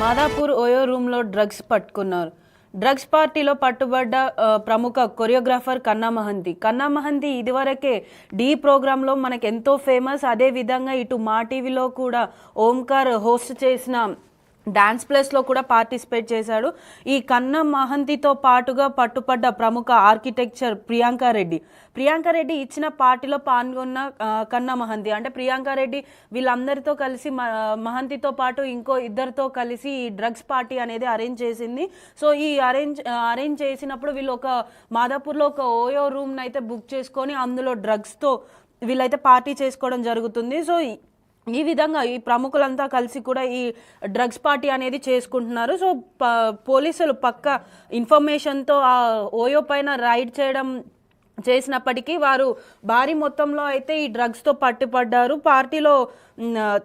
Madhapur OYO రూమ్లో drugs పట్టుకున్నారు. Drugs పార్టీలో పట్టుబడ్డ ప్రముఖ కొరియోగ్రాఫర్ కన్నా మహంతి ఇదివరకే డి ప్రోగ్రాంలో మనకు ఎంతో ఫేమస్. అదే విధంగా ఇటు మా టీవీలో కూడా ఓంకార్ హోస్ట్ చేసిన డాన్స్ ప్లేస్లో కూడా పార్టిసిపేట్ చేశాడు. ఈ కన్నా మహంతితో పాటుగా పట్టుపడ్డ ప్రముఖ ఆర్కిటెక్చర్ ప్రియాంక రెడ్డి ఇచ్చిన పార్టీలో పాల్గొన్న కన్నా మహంతి అంటే ప్రియాంక రెడ్డి వీళ్ళందరితో కలిసి మహంతితో పాటు ఇంకో ఇద్దరితో కలిసి ఈ డ్రగ్స్ పార్టీ అనేది అరేంజ్ చేసింది. సో ఈ అరేంజ్ చేసినప్పుడు వీళ్ళు ఒక మాదాపూర్లో ఒక ఓయో రూమ్ని అయితే బుక్ చేసుకొని అందులో డ్రగ్స్తో వీళ్ళైతే పార్టీ చేసుకోవడం జరుగుతుంది. సో ఈ విధంగా ఈ ప్రముఖులంతా కలిసి కూడా ఈ డ్రగ్స్ పార్టీ అనేది చేసుకుంటున్నారు. సో పోలీసులు పక్క ఇన్ఫర్మేషన్తో ఆ ఓయో పైన రైడ్ చేసినప్పటికీ వారు భారీ మొత్తంలో అయితే ఈ డ్రగ్స్తో పట్టుపడ్డారు. పార్టీలో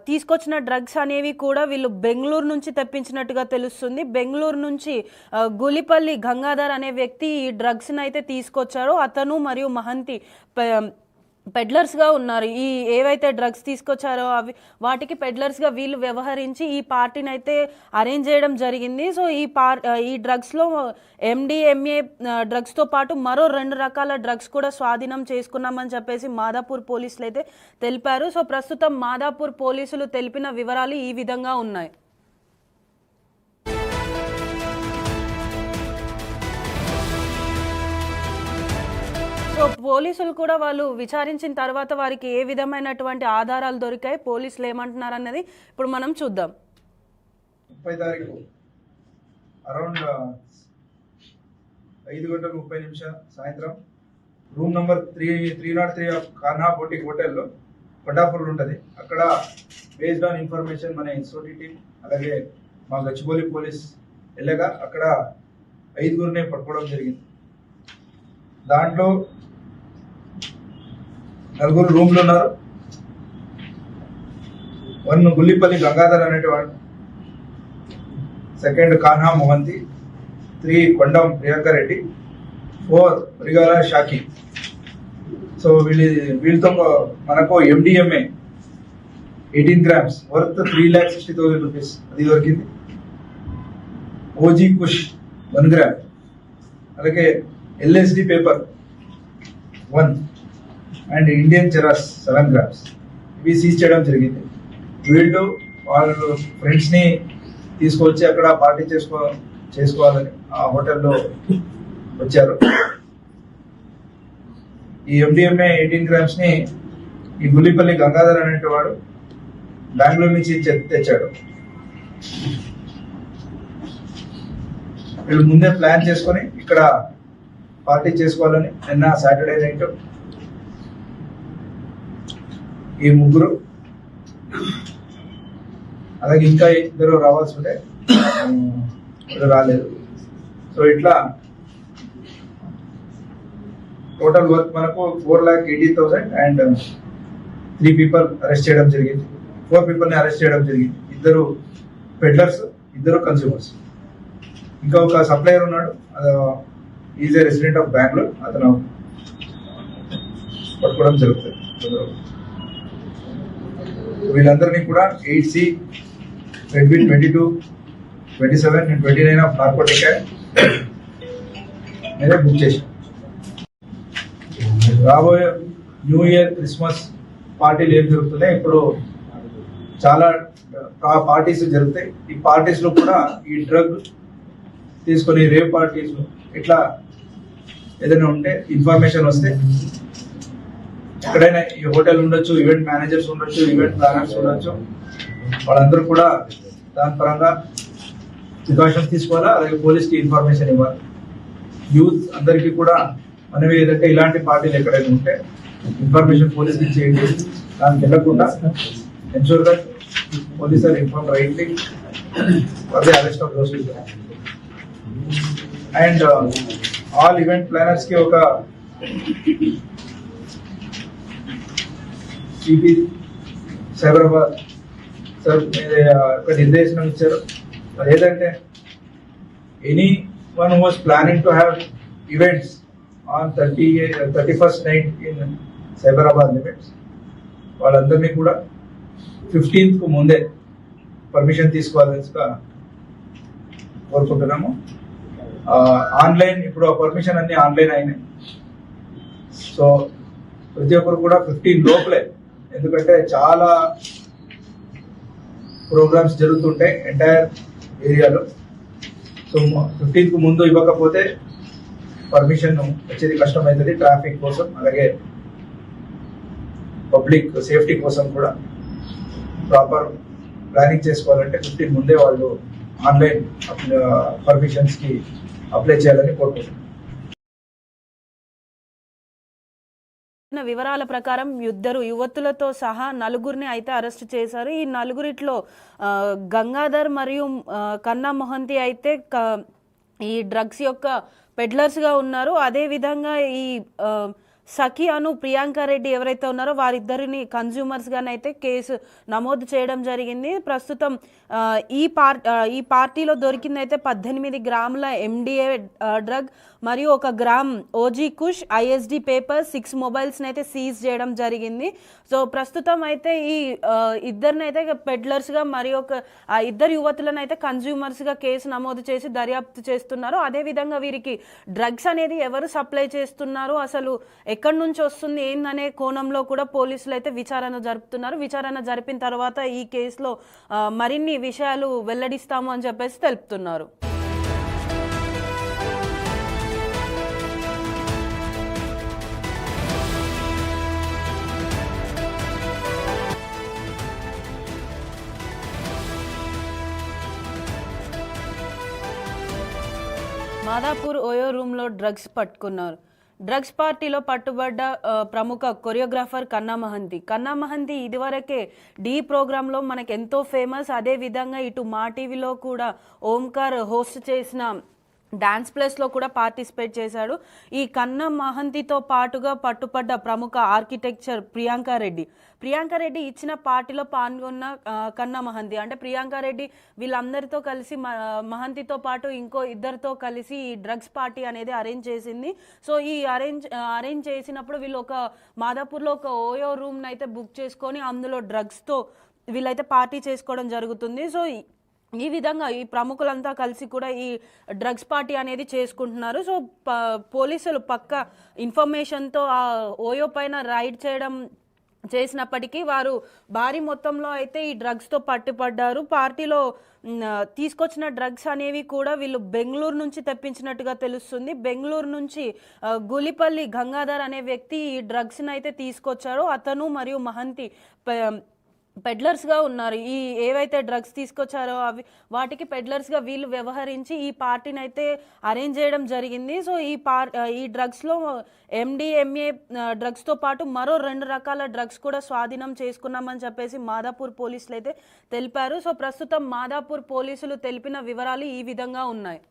తీసుకొచ్చిన డ్రగ్స్ అనేవి కూడా వీళ్ళు బెంగళూరు నుంచి తెప్పించినట్టుగా తెలుస్తుంది. బెంగళూరు నుంచి గులిపల్లి గంగాధర్ అనే వ్యక్తి ఈ డ్రగ్స్ని అయితే తీసుకొచ్చారు. అతను మరియు మహంతి పెడ్లర్స్గా ఉన్నారు. ఈ ఏవైతే డ్రగ్స్ తీసుకొచ్చారో వాటికి పెడ్లర్స్గా వీళ్ళు వ్యవహరించి ఈ పార్టీని అయితే అరేంజ్ చేయడం జరిగింది. సో ఈ డ్రగ్స్లో MDMA డ్రగ్స్తో పాటు మరో 2 రకాల డ్రగ్స్ కూడా స్వాధీనం చేసుకున్నామని చెప్పేసి మాదాపూర్ పోలీసులు అయితే తెలిపారు. సో ప్రస్తుతం మాదాపూర్ పోలీసులు తెలిపిన వివరాలు ఈ విధంగా ఉన్నాయి. సో పోలీసులు కూడా వాళ్ళు విచారించిన తర్వాత వారికి ఏ విధమైనటువంటి ఆధారాలు దొరికాయి, పోలీసులు ఏమంటున్నారు అన్నది ఇప్పుడు మనం చూద్దాం. 30 తారీఖు అరౌండ్ 5:30 సాయంత్రం room number 303 of Kanha boutique హోటల్లో కొండాపూర్లో ఉంటుంది. అక్కడ బేస్డ్ ఆన్ ఇన్ఫర్మేషన్ మన ఎస్ఓటీ టీం అలాగే మా గచ్చిబౌలి పోలీస్ వెళ్ళగా అక్కడ 5గురిని పట్టుకోవడం జరిగింది. దాంట్లో 4 రూమ్లు ఉన్నారు. 1 గుల్లిపల్లి గంగాధర్ అనేటివాడు, 2 కాన్హా మహంతి, 3 కొండం ప్రియాంక రెడ్డి, 4 రిగాల షాకి. సో వీళ్ళతో మనకు MDMA 18 grams వర్త్ 3,60,000 రూపీస్ అది దొరికింది. ఓజీ కుష్ 1 గ్రామ్, అలాగే LSD paper 1 and Indian charas 7 grams ఇవి సీజ్ చేయడం జరిగింది. వీళ్ళు వాళ్ళు ఫ్రెండ్స్ని తీసుకొచ్చి అక్కడ పార్టీ చేసుకోవాలని ఆ హోటల్లో వచ్చారు. ఈ MDMA 18 grams ని ఈ గుల్లిపల్లి గంగాధర్ అనేటివాడు బెంగళూరు నుంచి తెచ్చాడు. వీళ్ళు ముందే ప్లాన్ చేసుకొని ఇక్కడ పార్టీ చేసుకోవాలని నిన్న సాటర్డే నైట్ ఈ 3 అలాగే ఇంకా 2 రావాల్సి ఉంటే రాలేదు. సో ఇట్లా టోటల్ వర్క్ మనకు 4,80,000 అండ్ 3 people అరెస్ట్ చేయడం జరిగింది. 4 people ని అరెస్ట్ చేయడం జరిగింది. 2 పెడ్లర్స్, 2 కన్స్యూమర్స్. ఇంకా ఒక సప్లయర్ ఉన్నాడు, is a resident of Bengaluru, అతను పట్టుకోవడం జరుగుతుంది. వీళ్ళందరినీ కూడా 8C, Red Bean 22, 27 and 29 of narcotic act మీద బుక్ చేశాం. రాబోయే న్యూ ఇయర్, క్రిస్మస్ పార్టీలు ఏం జరుగుతున్నాయి, ఇప్పుడు చాలా పార్టీస్ జరుగుతాయి. ఈ పార్టీస్లో కూడా ఈ డ్రగ్ తీసుకొని రేవ్ పార్టీస్ ఇట్లా ఏదైనా ఉంటే ఇన్ఫర్మేషన్ వస్తే ఎక్కడైనా ఈ హోటల్ ఉండొచ్చు, ఈవెంట్ మేనేజర్స్ ఉండొచ్చు, ఈవెంట్ ప్లానర్స్ ఉండొచ్చు, వాళ్ళందరూ కూడా దాని పరంగా ప్రికాషన్స్ తీసుకోవాలా. అలాగే పోలీస్కి ఇన్ఫర్మేషన్ ఇవ్వాలి. యూత్ అందరికీ కూడా మనవి ఏదంటే ఇలాంటి పార్టీలు ఎక్కడైనా ఉంటే ఇన్ఫర్మేషన్ పోలీస్కి చేయండి. దానికి వెళ్ళకుండా ensure that police are inform rightly for the arrest of those people. And all event planners కి ఒక సిపి సైబరాబాద్ సార్ ఒక నిర్దేశనం ఇచ్చారు. అది ఏదంటే any one was planning to have events on 31st night in Cyberabad limits, వాళ్ళందరినీ కూడా 15th ముందే permission తీసుకోవాల్సిగా కోరుకుంటున్నాము. ఆన్లైన్ ఇప్పుడు పర్మిషన్ అన్ని ఆన్లైన్ అయినాయి. సో ప్రతి ఒక్కరు కూడా 15 లోపలే, ఎందుకంటే చాలా ప్రోగ్రామ్స్ జరుగుతుంటాయి ఎంటైర్ ఏరియాలో. సో 15కు ముందు ఇవ్వకపోతే పర్మిషన్ వచ్చేది కష్టమవుతుంది ట్రాఫిక్ కోసం, అలాగే పబ్లిక్ సేఫ్టీ కోసం కూడా ప్రాపర్ ప్లానింగ్ చేసుకోవాలంటే 15 ముందే వాళ్ళు ఆన్లైన్ పర్మిషన్స్ కి అప్లై చేయాలని కోరుకుంటున్నాను. వివరాల ప్రకారం ఇద్దరు యువతులతో సహా నలుగురిని అయితే అరెస్ట్ చేశారు. ఈ నలుగురిట్లో గంగాధర్ మరియు కన్నా మొహంతి అయితే ఈ డ్రగ్స్ యొక్క పెడ్లర్స్గా ఉన్నారు. అదేవిధంగా ఈ సఖి అను ప్రియాంక రెడ్డి ఎవరైతే ఉన్నారో వారిద్దరిని కన్జ్యూమర్స్గానైతే కేసు నమోదు చేయడం జరిగింది. ప్రస్తుతం ఈ పార్టీలో దొరికిందైతే 18 గ్రాముల MDA డ్రగ్ మరియు 1 గ్రామ్ ఓజీ కుష్, ISD పేపర్, 6 మొబైల్స్ని అయితే సీజ్ చేయడం జరిగింది. సో ప్రస్తుతం అయితే ఈ ఇద్దరిని అయితే పెడ్లర్స్గా మరి ఇద్దరు యువతులను అయితే కన్జ్యూమర్స్గా కేసు నమోదు చేసి దర్యాప్తు చేస్తున్నారు. అదేవిధంగా వీరికి డ్రగ్స్ అనేది ఎవరు సప్లై చేస్తున్నారు, అసలు ఎక్కడి నుంచి వస్తుంది ఏందనే కోణంలో కూడా పోలీసులు అయితే విచారణ జరుపుతున్నారు. విచారణ జరిపిన తర్వాత ఈ కేసులో మరిన్ని విషయాలు వెల్లడిస్తాము అని చెప్పేసి తెలుపుతున్నారు. మాదాపూర్ ఓయో రూమ్లో డ్రగ్స్ పట్టుకున్నారు. డ్రగ్స్ పార్టీలో పట్టుబడ్డ ప్రముఖ కొరియోగ్రాఫర్ కన్నా మహంతి ఇదివరకే డి ప్రోగ్రాంలో మనకు ఎంతో ఫేమస్. అదేవిధంగా ఇటు మా టీవీలో కూడా ఓంకార్ హోస్ట్ చేసిన డాన్స్ ప్లేస్లో కూడా పార్టిసిపేట్ చేశాడు. ఈ కన్నా మహంతితో పాటుగా పట్టుపడ్డ ప్రముఖ ఆర్కిటెక్చర్ ప్రియాంక రెడ్డి ఇచ్చిన పార్టీలో పాల్గొన్న కన్నా మహంతి అంటే ప్రియాంక రెడ్డి వీళ్ళందరితో కలిసి మహంతితో పాటు ఇంకో ఇద్దరితో కలిసి ఈ డ్రగ్స్ పార్టీ అనేది అరేంజ్ చేసింది. సో ఈ అరేంజ్ చేసినప్పుడు వీళ్ళు మాదాపూర్లో ఒక ఓయో రూమ్ని అయితే బుక్ చేసుకొని అందులో డ్రగ్స్తో వీళ్ళైతే పార్టీ చేసుకోవడం జరుగుతుంది. సో ఈ విధంగా ఈ ప్రముఖులంతా కలిసి కూడా ఈ డ్రగ్స్ పార్టీ అనేది చేసుకుంటున్నారు. సో పోలీసులు పక్క ఇన్ఫర్మేషన్తో ఆ ఓయో పైన రైడ్ చేసినప్పటికీ వారు భారీ మొత్తంలో అయితే ఈ డ్రగ్స్తో పట్టుపడ్డారు. పార్టీలో తీసుకొచ్చిన డ్రగ్స్ అనేవి కూడా వీళ్ళు బెంగళూరు నుంచి తెప్పించినట్టుగా తెలుస్తుంది. బెంగళూరు నుంచి గులిపల్లి గంగాధర్ అనే వ్యక్తి ఈ డ్రగ్స్ని అయితే తీసుకొచ్చారు. అతను మరియు మహంతి పెడ్లర్స్గా ఉన్నారు. ఈ ఏవైతే డ్రగ్స్ తీసుకొచ్చారో వాటికి పెడ్లర్స్గా వీళ్ళు వ్యవహరించి ఈ పార్టీని అయితే అరేంజ్ చేయడం జరిగింది. సో ఈ డ్రగ్స్లో MDMA డ్రగ్స్తో పాటు మరో 2 రకాల డ్రగ్స్ కూడా స్వాధీనం చేసుకున్నామని చెప్పేసి మాదాపూర్ పోలీసులు అయితే తెలిపారు. సో ప్రస్తుతం మాదాపూర్ పోలీసులు తెలిపిన వివరాలు ఈ విధంగా ఉన్నాయి.